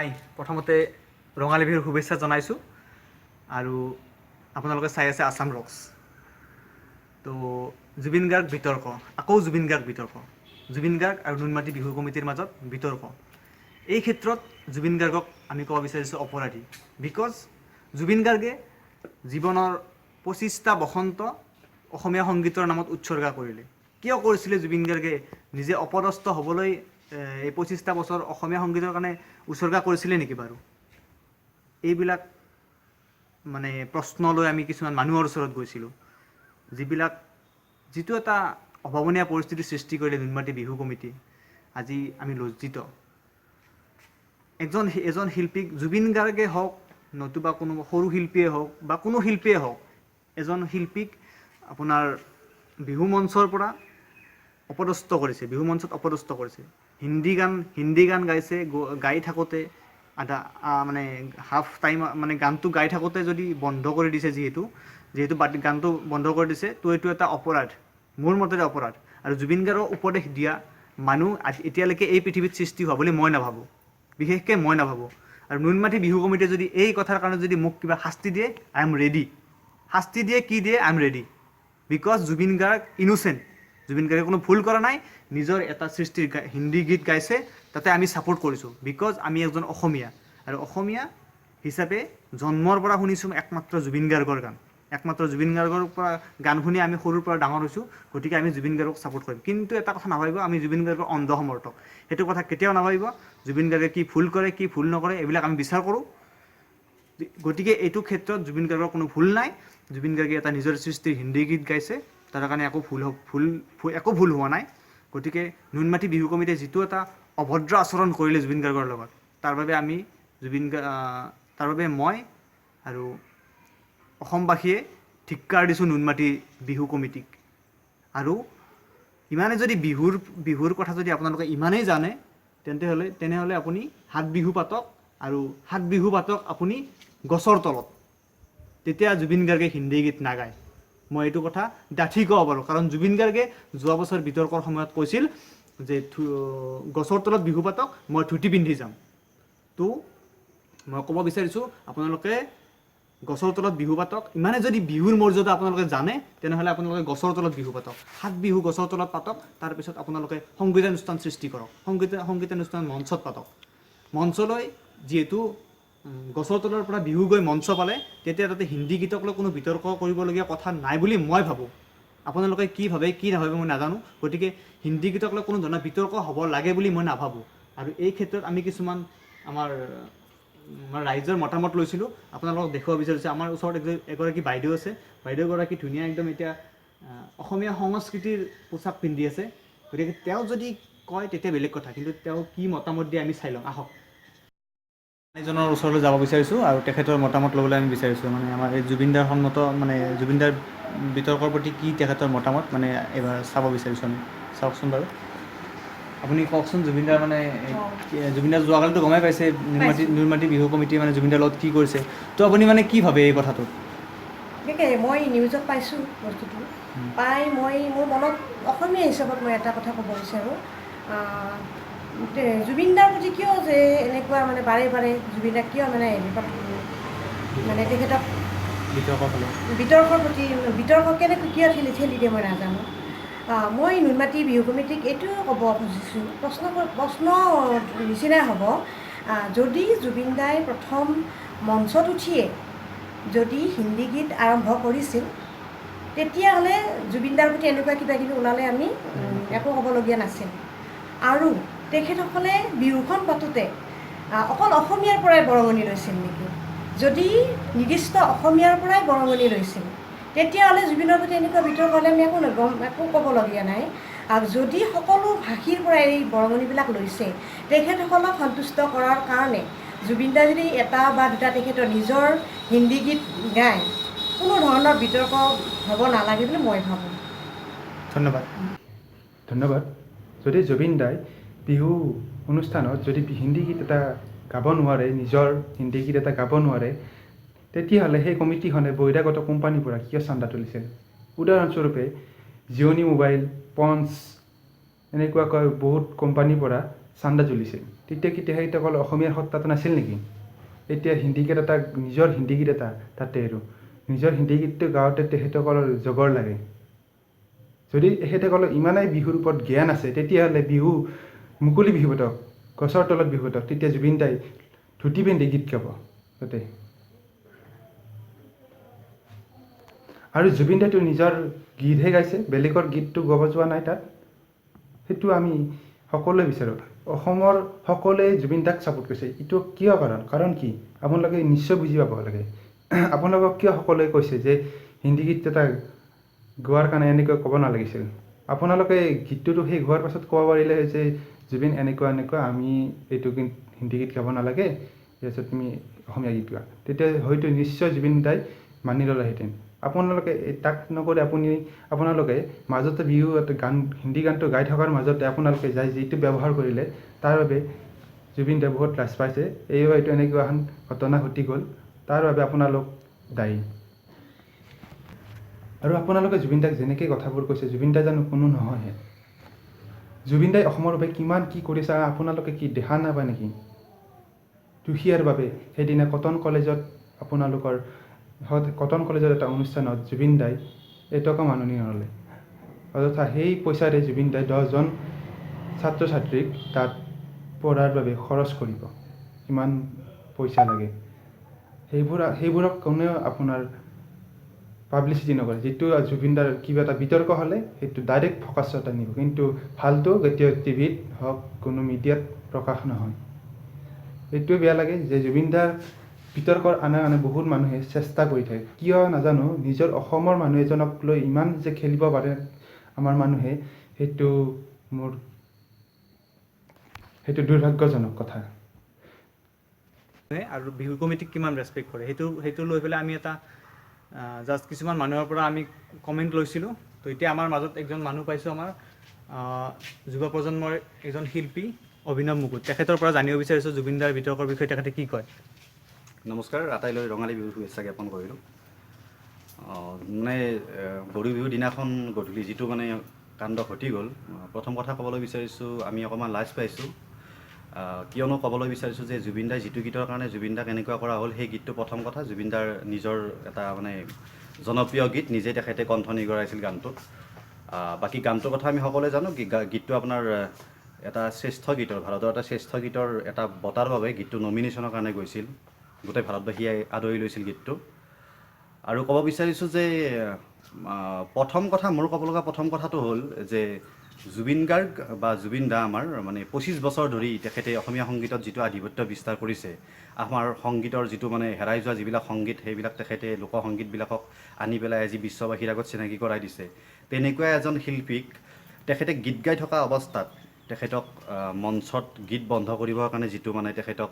হাই প্ৰথমতে ৰঙালী বিহুৰ শুভেচ্ছা জনাইছোঁ আৰু আপোনালোকে চাই আছে আছাম ৰক্স। তো জুবিন গাৰ্গ বিতৰ্ক, আকৌ জুবিন গাৰ্গ বিতৰ্ক, জুবিন গাৰ্গ আৰু নুনমাটি বিহু কমিটিৰ মাজত বিতৰ্ক। এই ক্ষেত্ৰত জুবিন গাৰ্গক আমি ক'ব বিচাৰিছোঁ অপৰাধী, বিকজ জুবিন গাৰ্গে জীৱনৰ 25টা বসন্ত অসমীয়া সংগীতৰ নামত উৎসৰ্গা কৰিলে। কিয় কৰিছিলে জুবিন গাৰ্গে? নিজে অপদস্থ হ'বলৈ এই 25টা বছৰ অসমীয়া সংগীতৰ কাৰণে উৎসৰ্গা কৰিছিলে নেকি বাৰু? এইবিলাক মানে প্ৰশ্ন লৈ আমি কিছুমান মানুহৰ ওচৰত গৈছিলোঁ, যিটো এটা অভাৱনীয় পৰিস্থিতিৰ সৃষ্টি কৰিলে নুনমাটি বিহু কমিটি। আজি আমি লজ্জিত। এজন শিল্পীক, জুবিন গাৰ্গে হওক নতুবা কোনো সৰু শিল্পীয়ে হওক বা কোনো শিল্পীয়ে হওক, এজন শিল্পীক আপোনাৰ বিহু মঞ্চৰ পৰা অপদস্থ কৰিছে, বিহু মঞ্চত অপদস্থ কৰিছে। হিন্দী গান গাইছে, গাই থাকোঁতে মানে হাফ টাইম মানে গানটো গাই থাকোঁতে যদি বন্ধ কৰি দিছে, যিহেতু গানটো বন্ধ কৰি দিছে, তো এইটো এটা অপৰাধ, মোৰ মতেৰে অপৰাধ। আৰু জুবিন গাৰ্গক উপদেশ দিয়া মানুহ এতিয়ালৈকে এই পৃথিৱীত সৃষ্টি হোৱা বুলি মই নাভাবোঁ, বিশেষকৈ মই নাভাবোঁ। আৰু নুনমাটি বিহু কমিটিয়ে যদি এই কথাৰ কাৰণে যদি মোক কিবা শাস্তি দিয়ে, আই এম ৰেডি। শাস্তি দিয়ে, কি দিয়ে, I am ready. Because Zubeen Garg innocent. Zubeen গাৰ্গে কোনো ভুল কৰা নাই, নিজৰ এটা সৃষ্টিৰ হিন্দী গীত গাইছে, তাতে আমি ছাপোৰ্ট কৰিছোঁ, বিকজ আমি এজন অসমীয়া। আৰু অসমীয়া হিচাপে জন্মৰ পৰা শুনিছোঁ একমাত্ৰ জুবিন গাৰ্গৰ গান, একমাত্ৰ জুবিন গাৰ্গৰ পৰা গান শুনি আমি সৰুৰ পৰা ডাঙৰ হৈছোঁ, গতিকে আমি জুবিন গাৰ্গক ছাপোৰ্ট কৰিম। কিন্তু এটা কথা নাভাবিব আমি জুবিন গাৰ্গৰ অন্ধ সমৰ্থক, সেইটো কথা কেতিয়াও নাভাবিব। জুবিন গাৰ্গে কি ভুল কৰে, কি ভুল নকৰে, এইবিলাক আমি বিচাৰ কৰোঁ। গতিকে এইটো ক্ষেত্ৰত জুবিন গাৰ্গৰ কোনো ভুল নাই। জুবিন গাৰ্গে এটা নিজৰ সৃষ্টিৰ হিন্দী গীত গাইছে, তাৰ কাৰণে একো ভুল হোৱা নাই। গতিকে নুনমাটি বিহু কমিটিয়ে যিটো এটা অভদ্ৰ আচৰণ কৰিলে জুবিন গাৰ্গৰ লগত, তাৰ বাবে মই আৰু অসমবাসীয়ে ধিক্কাৰ দিছোঁ নুনমাটি বিহু কমিটিক। আৰু ইমানে যদি বিহুৰ কথা যদি আপোনালোকে ইমানেই জানে, তেনেহ'লে আপুনি হাত বিহু পাতক, আৰু হাত বিহু পাতক আপুনি গছৰ তলত। তেতিয়া জুবিন গাৰ্গে হিন্দী গীত নাগায়। মই এইটো কথা ডাঠি ক'ব পাৰোঁ, কাৰণ জুবিন গাৰ্গে যোৱা বছৰ বিতৰ্কৰ সময়ত কৈছিল যে গছৰ তলত বিহু পাতক, মই ধুতি পিন্ধি যাম। তো মই ক'ব বিচাৰিছোঁ আপোনালোকে গছৰ তলত বিহু পাতক। ইমানে যদি বিহুৰ মৰ্যাদা আপোনালোকে জানে, তেনেহ'লে আপোনালোকে গছৰ তলত বিহু পাতক, হাত বিহু গছৰ তলত পাতক। তাৰপিছত আপোনালোকে সংগীতানুষ্ঠান সৃষ্টি কৰক, সংগীতানুষ্ঠান মঞ্চত পাতক। মঞ্চলৈ যিহেতু গছৰ তলৰ পৰা বিহু গৈ মঞ্চ পালে, তেতিয়া তাতে হিন্দী গীতক লৈ কোনো বিতৰ্ক কৰিবলগীয়া কথা নাই বুলি মই ভাবোঁ। আপোনালোকে কি ভাবে কি নাভাবে মই নাজানো। গতিকে হিন্দী গীতক লৈ কোনো ধৰণৰ বিতৰ্ক হ'ব লাগে বুলি মই নাভাবোঁ। আৰু এই ক্ষেত্ৰত আমি কিছুমান আমাৰ ৰাইজৰ মতামত লৈছিলোঁ, আপোনালোকক দেখুৱাব বিচাৰিছোঁ। আমাৰ ওচৰত এগৰাকী বাইদেউ আছে, বাইদেউগৰাকী ধুনীয়া একদম এতিয়া অসমীয়া সংস্কৃতিৰ পোচাক পিন্ধি আছে। গতিকে তেওঁ যদি কয় তেতিয়া বেলেগ কথা, কিন্তু তেওঁ কি মতামত দিয়ে আমি চাই লওঁ, আহক। এজনৰ ওচৰলৈ যাব বিচাৰিছোঁ আৰু তেখেতৰ মতামত ল'বলৈ আমি বিচাৰিছোঁ। মানে আমাৰ এই জুবিনদাৰ সন্মত মানে জুবিনদাৰ বিতৰ্কৰ প্ৰতি কি তেখেতৰ মতামত মানে এবাৰ চাব বিচাৰিছোঁ আমি। চাওকচোন বাৰু, আপুনি কওকচোন। জুবিনদাৰ যোৱাকালিতো গমেই পাইছে নুনমাটি বিহু কমিটিয়ে মানে জুবিনদাৰ লগত কি কৰিছে। তো আপুনি মানে কি ভাবে এই কথাটো? ঠিকেই, মই নিউজত পাইছোঁ বস্তুটো। মই মোৰ মনত অসমীয়া হিচাপত মই এটা কথা ক'ব বিচাৰোঁ। জুবিনদাৰ প্ৰতি কিয় যে এনেকুৱা মানে বাৰে বাৰে জুবিনদাক কিয় মানে তেখেতক বিতৰ্ক কেনেকৈ কিয় ঠেলি দিয়ে মই নাজানো। মই নুনমাটি বিহু কমিটিক এইটোও ক'ব খুজিছোঁ, প্ৰশ্ন নিচিনাই হ'ব, যদি জুবিনদাই প্ৰথম মঞ্চত উঠিয়ে যদি হিন্দী গীত আৰম্ভ কৰিছিল, তেতিয়াহ'লে জুবিনদাৰ প্ৰতি এনেকুৱা কিবা কিবি ওলালে আমি একো ক'বলগীয়া নাছিল। আৰু তেখেতসকলে বিহুখন পাতোঁতে অকল অসমীয়াৰ পৰাই বৰঙণি লৈছিল নেকি? যদি নিৰ্দিষ্ট অসমীয়াৰ পৰাই বৰঙণি লৈছিল, তেতিয়াহ'লে জুবিনৰ প্ৰতি এনেকুৱা বিতৰ্ক হ'লে আমি একো ক'বলগীয়া নাই। আৰু যদি সকলো ভাষীৰ পৰাই এই বৰঙণিবিলাক লৈছে, তেখেতসকলক সন্তুষ্ট কৰাৰ কাৰণে জুবিনদাই যদি এটা বা দুটা তেখেতৰ নিজৰ হিন্দী গীত গায়, কোনো ধৰণৰ বিতৰ্ক হ'ব নালাগে বুলি মই ভাবোঁ। ধন্যবাদ। যদি জুবিনদাই বিহু অনুষ্ঠানত যদি হিন্দী গীত এটা গাব নোৱাৰে, নিজৰ হিন্দী গীত এটা গাব নোৱাৰে, তেতিয়াহ'লে সেই কমিটিখনে বহিৰাগত কোম্পানীৰ পৰা কিয় চান্দা তুলিছিল? উদাহৰণস্বৰূপে জিঅ'নি মোবাইল, পঞ্চ এনেকুৱাকৈ বহুত কোম্পানীৰ পৰা চান্দা তুলিছিল তেতিয়া কি তেখেতসকল অসমীয়াৰ সত্তাটো নাছিল নেকি? এতিয়া হিন্দী গীত এটা নিজৰ হিন্দী গীত এটা তাতে আৰু নিজৰ হিন্দী গীতটো গাওঁতে তেখেতসকলৰ জগৰ লাগে। যদি তেখেতসকলৰ ইমানেই বিহুৰ ওপৰত জ্ঞান আছে তেতিয়াহ'লে বিহু মুকলি বিহু পাতক, গছৰ তলত বিহু পাতক, তেতিয়া জুবিন দাই ধুতি পিন্ধি গীত গাব তাতে। আৰু জুবিন দাইতো নিজৰ গীতহে গাইছে, বেলেগৰ গীতটো গাব যোৱা নাই তাত। সেইটো আমি সকলোৱে বিচাৰোঁ। অসমৰ সকলোৱে জুবিন দাক ছাপোৰ্ট কৰিছে। এইটো কিয় কাৰণ কি আপোনালোকে নিশ্চয় বুজি পাব লাগে। আপোনালোকক কিয় সকলোৱে কৈছে যে হিন্দী গীত এটা গোৱাৰ কাৰণে এনেকৈ ক'ব নালাগিছিল? আপোনালোকে গীতটোতো শেষ হোৱাৰ পাছত ক'ব পাৰিলে যে জুবিন এনেকুৱা আমি এইটো হিন্দী গীত গাব নালাগে, তাৰপিছত তুমি অসমীয়া গীত গোৱা, তেতিয়া হয়তো নিশ্চয় জুবিন দাই মানি ল'লেহেঁতেন। আপোনালোকে তাক নকৰি আপোনালোকে মাজতে বিহু গান হিন্দী গানটো গাই থকাৰ মাজতে আপোনালোকে যাই যিটো ব্যৱহাৰ কৰিলে তাৰ বাবে জুবিন দাই বহুত লাজ পাইছে। এইবাৰ এইটো এনেকুৱা এখন ঘটনা ঘটি গ'ল, তাৰ বাবে আপোনালোক দায়ী। আৰু আপোনালোকে জুবিন দাক যেনেকৈ কথাবোৰ কৈছে, জুবিন দা জানো কোনো নহয়হে? জুবিন দাই অসমৰ বাবে কিমান কি কৰিছে আপোনালোকে কি দেখা নাপায় নেকি? দুখীয়াৰ বাবে সেইদিনা কটন কলেজৰ এটা অনুষ্ঠানত জুবিন দাই এটকা মাননি নল'লে, অযথা সেই পইচাৰে জুবিন দাই 10জন ছাত্ৰ ছাত্ৰীক তাত পঢ়াৰ বাবে খৰচ কৰিব। কিমান পইচা লাগে সেইবোৰক কোনেও আপোনাৰ পাব্লিচিটি নকৰে। যিটো জুবিন দাৰ কিবা এটা বিতৰ্ক হ'লে সেইটো ডাইৰেক্ট ফ'কাছত আনিব, কিন্তু ভালটো কেতিয়াও টিভিত হওক কোনো মিডিয়াত প্ৰকাশ নহয়। এইটোৱে বেয়া লাগে যে জুবিন দাৰ বিতৰ্কৰ আনে বহুত মানুহে চেষ্টা কৰি থাকে, কিয় নাজানো। নিজৰ অসমৰ মানুহ এজনক লৈ ইমান যে খেলিব পাৰে আমাৰ মানুহে, সেইটো দুৰ্ভাগ্যজনক কথা। আৰু বিহু কমিটিক কিমান ৰেচপেক্ট কৰে সেইটো লৈ পেলাই আমি এটা জাষ্ট কিছুমান মানুহৰ পৰা আমি কমেণ্ট লৈছিলোঁ। তো এতিয়া আমাৰ মাজত একজন মানুহ পাইছোঁ, আমাৰ যুৱ প্ৰজন্মৰ এজন শিল্পী অভিনৱ মুকুট। তেখেতৰ পৰা জানিব বিচাৰিছোঁ জুবিন দাৰ বিতৰ্কৰ বিষয়ে তেখেতে কি কয়। নমস্কাৰ, আটাইলৈ ৰঙালী বিহুৰ শুভেচ্ছা জ্ঞাপন কৰিলোঁ। মানে গৰু বিহুৰ দিনাখন গধূলি যিটো মানে কাণ্ড ঘটি গ'ল, প্ৰথম কথা ক'বলৈ বিচাৰিছোঁ আমি অকণমান লাজ পাইছোঁ। কিয়নো ক'বলৈ বিচাৰিছোঁ যে জুবিন দাই যিটো গীতৰ কাৰণে জুবিন দাক এনেকুৱা কৰা হ'ল, সেই গীতটো প্ৰথম কথা জুবিন দাৰ নিজৰ এটা মানে জনপ্ৰিয় গীত, নিজে তেখেতে কণ্ঠ নিগৰাইছিল গানটোত। বাকী গানটোৰ কথা আমি সকলোৱে জানো, গীতটো আপোনাৰ এটা শ্ৰেষ্ঠ গীতৰ, ভাৰতৰ এটা শ্ৰেষ্ঠ গীতৰ এটা বঁটাৰ বাবে গীতটো নমিনেশ্যনৰ কাৰণে গৈছিল। গোটেই ভাৰতবাসীয়ে আদৰি লৈছিল গীতটো। আৰু ক'ব বিচাৰিছোঁ যে মোৰ ক'ব লগা প্ৰথম কথাটো হ'ল যে জুবিন গাৰ্গ বা জুবিন দা আমাৰ মানে 25 বছৰ ধৰি তেখেতে অসমীয়া সংগীতত যিটো আধিপত্য বিস্তাৰ কৰিছে, আমাৰ সংগীতৰ যিটো মানে হেৰাই যোৱা যিবিলাক সংগীত, সেইবিলাক তেখেতে লোকসংগীতবিলাকক আনি পেলাই আজি বিশ্ববাসীৰ আগত চিনাকি কৰাই দিছে। তেনেকুৱা এজন শিল্পীক তেখেতে গীত গাই থকা অৱস্থাত তেখেতক মঞ্চত গীত বন্ধ কৰিবৰ কাৰণে যিটো মানে তেখেতক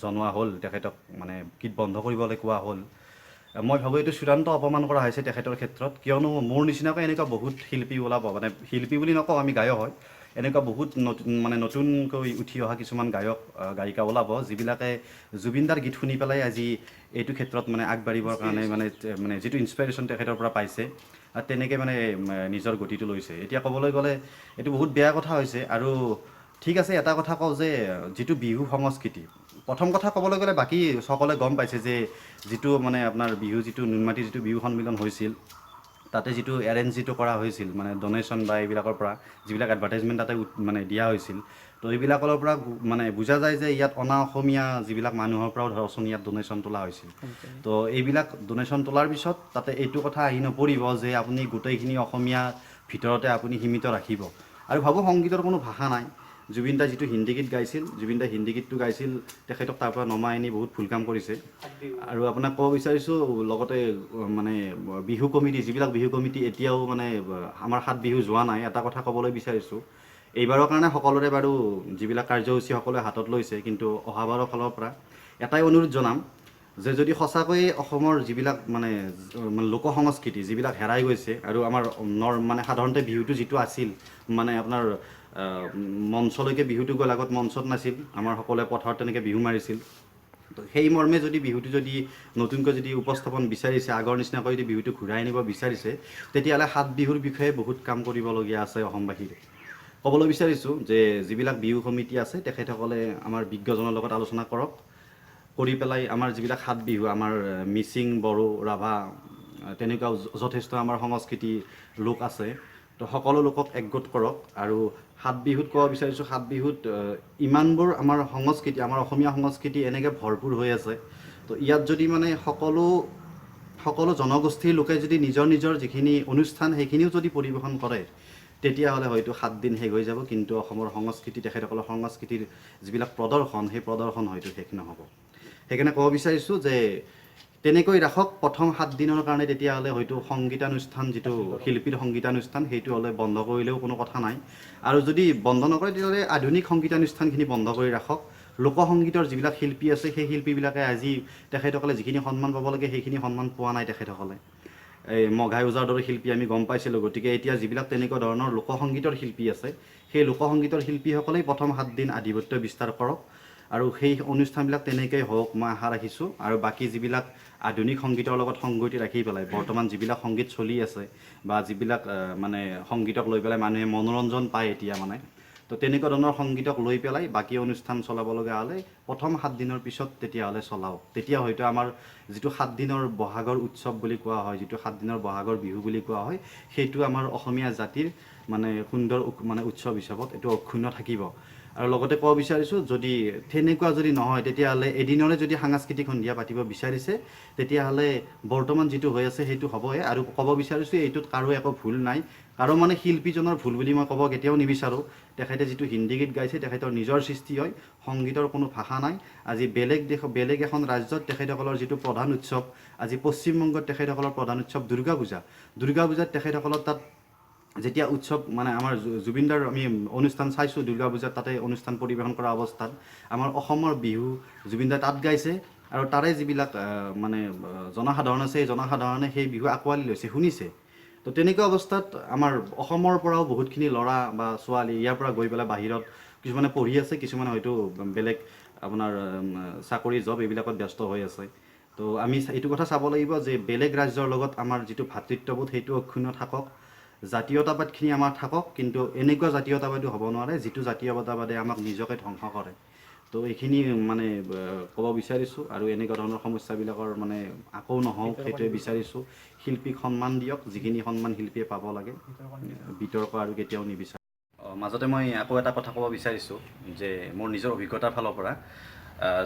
জনোৱা হ'ল, তেখেতক মানে গীত বন্ধ কৰিবলৈ কোৱা হ'ল, মই ভাবোঁ এইটো চূড়ান্ত অপমান কৰা হৈছে তেখেতৰ ক্ষেত্ৰত। কিয়নো মোৰ নিচিনাকৈ এনেকুৱা বহুত শিল্পী ওলাব, মানে শিল্পী বুলি নকওঁ, আমি গায়ক হয়, এনেকুৱা বহুত নতুনকৈ উঠি অহা কিছুমান গায়ক গায়িকা ওলাব, যিবিলাকে জুবিন দাৰ গীত শুনি পেলাই আজি এইটো ক্ষেত্ৰত মানে আগবাঢ়িবৰ কাৰণে মানে যিটো ইনস্পিৰেশ্যন তেখেতৰ পৰা পাইছে, তেনেকৈ মানে নিজৰ গতিটো লৈছে। এতিয়া ক'বলৈ গ'লে এইটো বহুত বেয়া কথা হৈছে। আৰু ঠিক আছে, এটা কথা কওঁ যে যিটো বিহু সংস্কৃতি, প্ৰথম কথা ক'বলৈ গ'লে বাকী সকলোৱে গম পাইছে যে যিটো মানে আপোনাৰ বিহু যিটো নুনমাটিৰ যিটো বিহু সন্মিলন হৈছিল, তাতে যিটো এৰেঞ্জ যিটো কৰা হৈছিল মানে ডনেশ্যন বা এইবিলাকৰ পৰা যিবিলাক এডভাৰ্টাইজমেণ্ট তাতে মানে দিয়া হৈছিল, তো এইবিলাকৰ পৰা মানে বুজা যায় যে ইয়াত অনা অসমীয়া যিবিলাক মানুহৰ পৰাও ধৰকচোন ইয়াত ডনেশ্যন তোলা হৈছিল। তো এইবিলাক ডনেশ্যন তোলাৰ পিছত তাতে এইটো কথা আহি নপৰিব যে আপুনি গোটেইখিনি অসমীয়া ভিতৰতে আপুনি সীমিত ৰাখিব। আৰু ভাবোঁ সংগীতৰ কোনো ভাষা নাই। জুবিন দাই যিটো হিন্দী গীত গাইছিল, জুবিন দাই হিন্দী গীতটো গাইছিল, তেখেতক তাৰ পৰা নমাই আনি বহুত ভুল কাম কৰিছে। আৰু আপোনাক ক'ব বিচাৰিছোঁ লগতে মানে বিহু কমিটি, যিবিলাক বিহু কমিটি এতিয়াও মানে আমাৰ 7 বিহু যোৱা নাই, এটা কথা ক'বলৈ বিচাৰিছোঁ, এইবাৰৰ কাৰণে সকলোৰে বাৰু যিবিলাক কাৰ্যসূচী সকলোৱে হাতত লৈছে, কিন্তু অহাবাৰৰ ফালৰ পৰা এটাই অনুৰোধ জনাম যে যদি সঁচাকৈয়ে অসমৰ যিবিলাক মানে লোক সংস্কৃতি যিবিলাক হেৰাই গৈছে, আৰু আমাৰ মানে সাধাৰণতে বিহুটো যিটো আছিল মানে আপোনাৰ মঞ্চলৈকে বিহুটো গ'ল, আগত মঞ্চত নাছিল, আমাৰ সকলোৱে পথাৰত তেনেকৈ বিহু মাৰিছিল। তো সেই মৰ্মে যদি বিহুটো যদি নতুনকৈ যদি উপস্থাপন বিচাৰিছে, আগৰ নিচিনাকৈ যদি বিহুটো ঘূৰাই আনিব বিচাৰিছে, তেতিয়াহ'লে 7 বিহুৰ বিষয়ে বহুত কাম কৰিবলগীয়া আছে অসমবাসীৰ। ক'বলৈ বিচাৰিছোঁ যে যিবিলাক বিহু সমিতি আছে তেখেতসকলে আমাৰ বিজ্ঞজনৰ লগত আলোচনা কৰক, কৰি পেলাই আমাৰ যিবিলাক সাত বিহু আমাৰ মিচিং, বড়ো, ৰাভা তেনেকুৱা যথেষ্ট আমাৰ সংস্কৃতি লোক আছে, তো সকলো লোকক একগোট কৰক। আৰু সাত বিহুত ক'ব বিচাৰিছোঁ, সাত বিহুত ইমানবোৰ আমাৰ সংস্কৃতি, আমাৰ অসমীয়া সংস্কৃতি এনেকৈ ভৰপূৰ হৈ আছে, তো ইয়াত যদি মানে সকলো জনগোষ্ঠীৰ লোকে যদি নিজৰ নিজৰ যিখিনি অনুষ্ঠান সেইখিনিও যদি পৰিৱেশন কৰে, তেতিয়াহ'লে হয়তো 7 দিন শেষ হৈ যাব, কিন্তু অসমৰ সংস্কৃতি, তেখেতসকলৰ সংস্কৃতিৰ যিবিলাক প্ৰদৰ্শন, সেই প্ৰদৰ্শন হয়তো শেষ নহ'ব। সেইকাৰণে ক'ব বিচাৰিছোঁ যে তেনেকৈ ৰাখক প্ৰথম 7 দিনৰ কাৰণে, তেতিয়াহ'লে হয়তো সংগীতানুষ্ঠান, যিটো শিল্পীৰ সংগীতানুষ্ঠান, সেইটো হ'লে বন্ধ কৰিলেও কোনো কথা নাই। আৰু যদি বন্ধ নকৰে তেতিয়াহ'লে আধুনিক সংগীতানুষ্ঠানখিনি বন্ধ কৰি ৰাখক। লোকসংগীতৰ যিবিলাক শিল্পী আছে, সেই শিল্পীবিলাকে আজি তেখেতসকলে যিখিনি সন্মান পাব লাগে সেইখিনি সন্মান পোৱা নাই তেখেতসকলে। এই মঘাই ওজাৰ দৰে শিল্পী আমি গম পাইছিলোঁ, গতিকে এতিয়া যিবিলাক তেনেকুৱা ধৰণৰ লোকসংগীতৰ শিল্পী আছে, সেই লোকসংগীতৰ শিল্পীসকলেই প্ৰথম 7 দিন আধিপত্য বিস্তাৰ কৰক, আৰু সেই অনুষ্ঠানবিলাক তেনেকৈ হওক মই আশা ৰাখিছোঁ। আৰু বাকী যিবিলাক আধুনিক সংগীতৰ লগত সংগতি ৰাখি পেলাই বৰ্তমান যিবিলাক সংগীত চলি আছে, বা যিবিলাক মানে সংগীতক লৈ পেলাই মানুহে মনোৰঞ্জন পায় এতিয়া মানে, তো তেনেকুৱা ধৰণৰ সংগীতক লৈ পেলাই বাকী অনুষ্ঠান চলাব লগা হ'লে প্ৰথম 7 দিনৰ পিছত তেতিয়াহ'লে চলাওক। তেতিয়া হয়তো আমাৰ যিটো 7 দিনৰ বহাগৰ উৎসৱ বুলি কোৱা হয়, যিটো 7 দিনৰ বহাগৰ বিহু বুলি কোৱা হয়, সেইটো আমাৰ অসমীয়া জাতিৰ মানে সুন্দৰ মানে উৎসৱ হিচাপত এইটো অক্ষুণ্ণ থাকিব। আৰু লগতে ক'ব বিচাৰিছোঁ, যদি তেনেকুৱা যদি নহয়, তেতিয়াহ'লে এদিনৰে যদি সাংস্কৃতিক সন্ধিয়া পাতিব বিচাৰিছে, তেতিয়াহ'লে বৰ্তমান যিটো হৈ আছে সেইটো হ'বই। আৰু ক'ব বিচাৰিছোঁ, এইটোত কাৰো একো ভুল নাই, কাৰো মানে শিল্পীজনৰ ভুল বুলি মই ক'ব কেতিয়াও নিবিচাৰোঁ। তেখেতে যিটো হিন্দী গীত গাইছে, তেখেতৰ নিজৰ সৃষ্টি হয়, সংগীতৰ কোনো ভাষা নাই। আজি বেলেগ এখন ৰাজ্যত তেখেতসকলৰ যিটো প্ৰধান উৎসৱ, আজি পশ্চিমবংগত তেখেতসকলৰ প্ৰধান উৎসৱ দুৰ্গা পূজা। দুৰ্গা পূজাত তেখেতসকলৰ তাত যেতিয়া উৎসৱ মানে আমাৰ জুবিনদাৰ আমি অনুষ্ঠান চাইছোঁ দুৰ্গা পূজাত, তাতে অনুষ্ঠান পৰিৱেশন কৰা অৱস্থাত আমাৰ অসমৰ বিহু জুবিনদাই তাত গাইছে, আৰু তাৰে যিবিলাক মানে জনসাধাৰণ আছে, সেই জনসাধাৰণে সেই বিহু আঁকোৱালি লৈছে, শুনিছে। তো তেনেকুৱা অৱস্থাত আমাৰ অসমৰ পৰাও বহুতখিনি ল'ৰা বা ছোৱালী ইয়াৰ পৰা গৈ পেলাই বাহিৰত কিছুমানে পঢ়ি আছে, কিছুমানে হয়তো বেলেগ আপোনাৰ চাকৰি জব এইবিলাকত ব্যস্ত হৈ আছে। তো আমি এইটো কথা চাব লাগিব যে বেলেগ ৰাজ্যৰ লগত আমাৰ যিটো ভাতৃত্ববোধ সেইটো অক্ষুণ্ণ থাকক, জাতীয়তাবাদখিনি আমাৰ থাকক, কিন্তু এনেকুৱা জাতীয়তাবাদী হ'ব নোৱাৰে যিটো জাতীয়তাবাদে আমাক নিজকে ধ্বংস কৰে। তো এইখিনি মানে ক'ব বিচাৰিছোঁ। আৰু এনেকুৱা ধৰণৰ সমস্যাবিলাকৰ মানে আকৌ নহওক সেইটোৱে বিচাৰিছোঁ। শিল্পীক সন্মান দিয়ক, যিখিনি সন্মান শিল্পীয়ে পাব লাগে, বিতৰ্ক আৰু কেতিয়াও নিবিচাৰোঁ। মাজতে মই আকৌ এটা কথা ক'ব বিচাৰিছোঁ যে মোৰ নিজৰ অভিজ্ঞতাৰ ফালৰ পৰা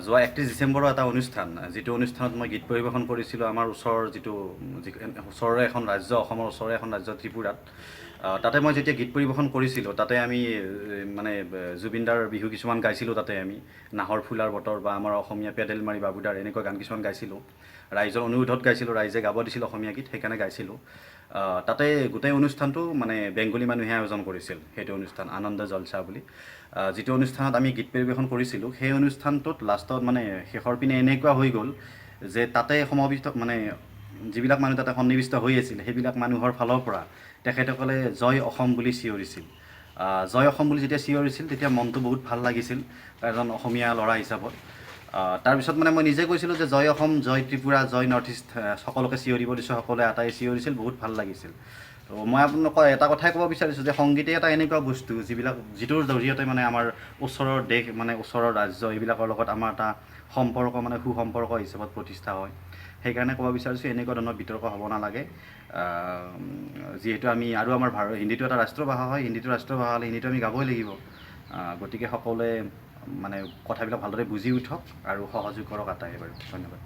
যোৱা 31 ডিচেম্বৰৰ এটা অনুষ্ঠান, যিটো অনুষ্ঠানত মই গীত পৰিৱেশন কৰিছিলোঁ আমাৰ ওচৰৰে এখন ৰাজ্য, অসমৰ ওচৰৰে এখন ৰাজ্য ত্ৰিপুৰাত। তাতে মই যেতিয়া গীত পৰিৱেশন কৰিছিলোঁ, তাতে আমি মানে জুবিনদাৰ বিহু কিছুমান গাইছিলোঁ। তাতে আমি নাহৰ ফুলাৰ বতৰ বা আমাৰ অসমীয়া পেডেল মাৰি বাবুদাৰ এনেকুৱা গান কিছুমান গাইছিলোঁ। ৰাইজৰ অনুৰোধত গাইছিলোঁ, ৰাইজে গাব দিছিল অসমীয়া গীত, সেইকাৰণে গাইছিলোঁ। তাতে গোটেই অনুষ্ঠানটো মানে বেংগলী মানুহে আয়োজন কৰিছিল, সেইটো অনুষ্ঠান আনন্দ জলচা বুলি। যিটো অনুষ্ঠানত আমি গীত পৰিৱেশন কৰিছিলোঁ, সেই অনুষ্ঠানটোত লাষ্টত মানে শেষৰ পিনে এনেকুৱা হৈ গ'ল যে তাতে সমবেত মানে যিবিলাক মানুহ তাতে সন্নিৱিষ্ট হৈ আছিল, সেইবিলাক মানুহৰ ফালৰ পৰা তেখেতসকলে জয় অসম বুলি চিঞৰিছিল। জয় অসম বুলি যেতিয়া চিঞৰিছিল, তেতিয়া মনটো বহুত ভাল লাগিছিল এজন অসমীয়া ল'ৰা হিচাপত। তাৰপিছত মানে মই নিজে কৈছিলোঁ যে জয় অসম, জয় ত্ৰিপুৰা, জয় নৰ্থ ইষ্ট, সকলোকে চিঞৰিব দিছোঁ, সকলোৱে আটাই চিঞৰিছিল, বহুত ভাল লাগিছিল। তো মই আপোনালোকক এটা কথাই ক'ব বিচাৰিছোঁ যে সংগীতে এটা এনেকুৱা বস্তু যিটোৰ জৰিয়তে মানে আমাৰ ওচৰৰ দেশ মানে ওচৰৰ ৰাজ্য এইবিলাকৰ লগত আমাৰ এটা সম্পৰ্ক মানে সুসম্পৰ্ক হিচাপত প্ৰতিষ্ঠা হয়। সেইকাৰণে ক'ব বিচাৰিছোঁ এনেকুৱা ধৰণৰ বিতৰ্ক হ'ব নালাগে। যিহেতু আমি আৰু আমাৰ হিন্দীটো এটা ৰাষ্ট্ৰভাষা হয়, হিন্দীটো ৰাষ্ট্ৰভাষা হ'লে হিন্দীটো আমি গাবই লাগিব। গতিকে সকলোৱে মানে কথাবিলাক ভালদৰে বুজি উঠক আৰু সহযোগ কৰক আটাইয়ে বাৰু। ধন্যবাদ।